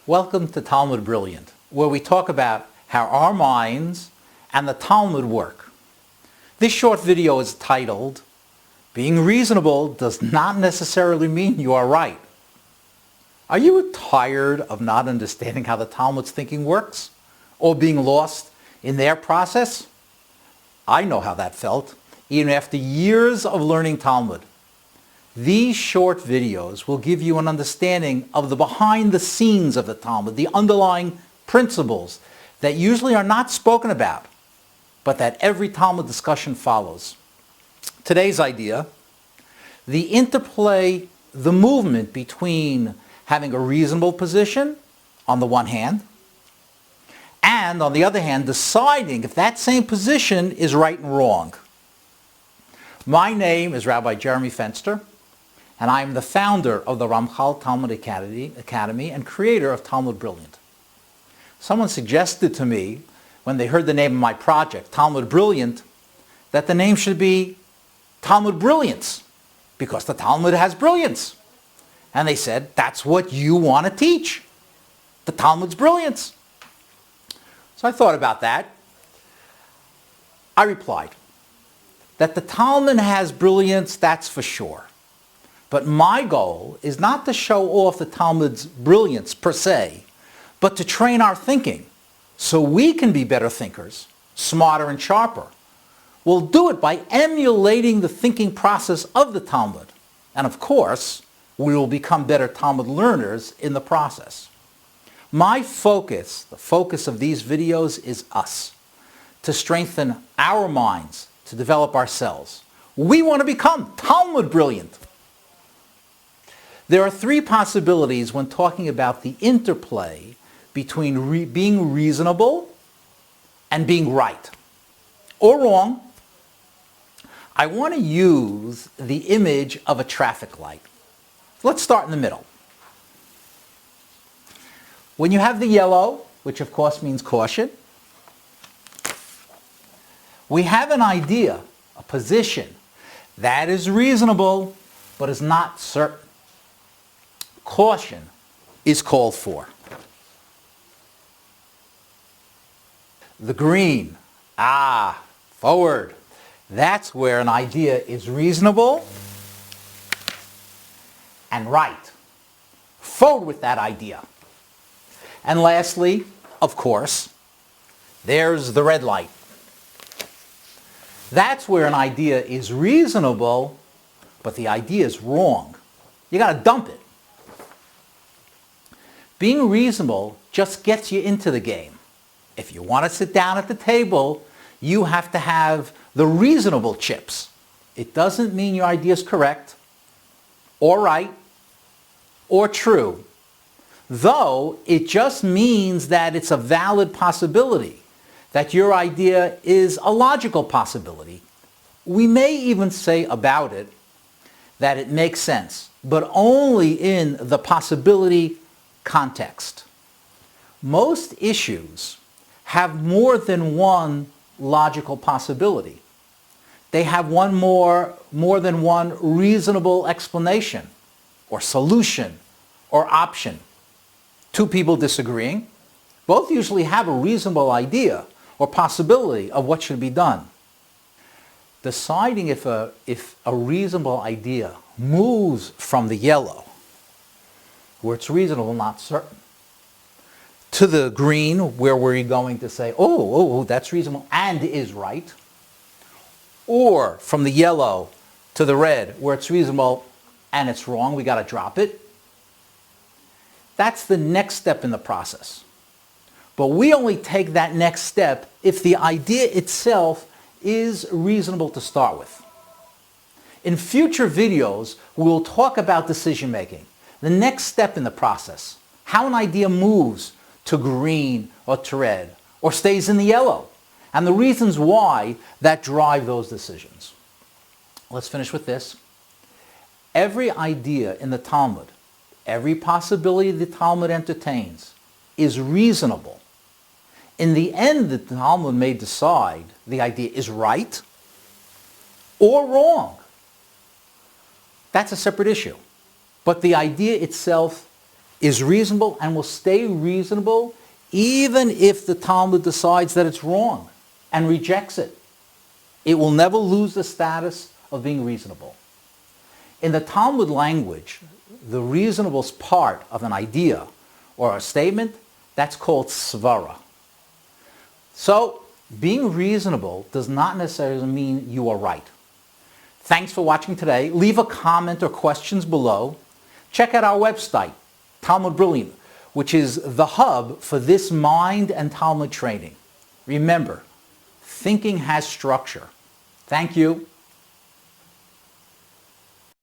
Welcome to Talmud Brilliant, where we talk about how our minds and the Talmud work. This short video is titled, Being Reasonable Does Not Necessarily Mean You Are Right. Are you tired of not understanding how the Talmud's thinking works, or being lost in their process? I know how that felt, even after years of learning Talmud. These short videos will give you an understanding of the behind the scenes of the Talmud, the underlying principles that usually are not spoken about, but that every Talmud discussion follows. Today's idea, the interplay, the movement between having a reasonable position on the one hand, and on the other hand, deciding if that same position is right and wrong. My name is Rabbi Jeremy Fenster, and I am the founder of the Ramchal Talmud Academy and creator of Talmud Brilliant. Someone suggested to me, when they heard the name of my project, Talmud Brilliant, that the name should be Talmud Brilliance, because the Talmud has brilliance. And they said, that's what you want to teach, the Talmud's brilliance. So I thought about that. I replied that the Talmud has brilliance, that's for sure. But my goal is not to show off the Talmud's brilliance per se, but to train our thinking so we can be better thinkers, smarter and sharper. We'll do it by emulating the thinking process of the Talmud. And of course, we will become better Talmud learners in the process. My focus, the focus of these videos, is us, to strengthen our minds, to develop ourselves. We want to become Talmud brilliant. There are three possibilities when talking about the interplay between being reasonable and being right or wrong. I want to use the image of a traffic light. Let's start in the middle. When you have the yellow, which of course means caution, we have an idea, a position that is reasonable but is not certain. Caution is called for. The green, forward. That's where an idea is reasonable and right. Forward with that idea. And lastly, of course, there's the red light. That's where an idea is reasonable, but the idea is wrong. You got to dump it. Being reasonable just gets you into the game. If you want to sit down at the table, you have to have the reasonable chips. It doesn't mean your idea is correct, or right, or true, though it just means that it's a valid possibility, that your idea is a logical possibility. We may even say about it that it makes sense, but only in the possibility context. Most issues have more than one logical possibility. They have more than one reasonable explanation or solution or option. Two people disagreeing, both usually have a reasonable idea or possibility of what should be done. Deciding if a reasonable idea moves from the yellow, where it's reasonable, not certain, to the green, where we're going to say, that's reasonable and is right, or from the yellow to the red, where it's reasonable and it's wrong, we got to drop it. That's the next step in the process. But we only take that next step if the idea itself is reasonable to start with. In future videos, we'll talk about decision making, the next step in the process, how an idea moves to green or to red, or stays in the yellow, and the reasons why that drive those decisions. Let's finish with this. Every idea in the Talmud, every possibility the Talmud entertains, is reasonable. In the end, the Talmud may decide the idea is right or wrong. That's a separate issue. But the idea itself is reasonable and will stay reasonable even if the Talmud decides that it's wrong and rejects it. It will never lose the status of being reasonable. In the Talmud language, the reasonable part of an idea or a statement, that's called svara. So, being reasonable does not necessarily mean you are right. Thanks for watching today. Leave a comment or questions below. Check out our website, Talmud Brilliant, which is the hub for this mind and Talmud training. Remember, thinking has structure. Thank you.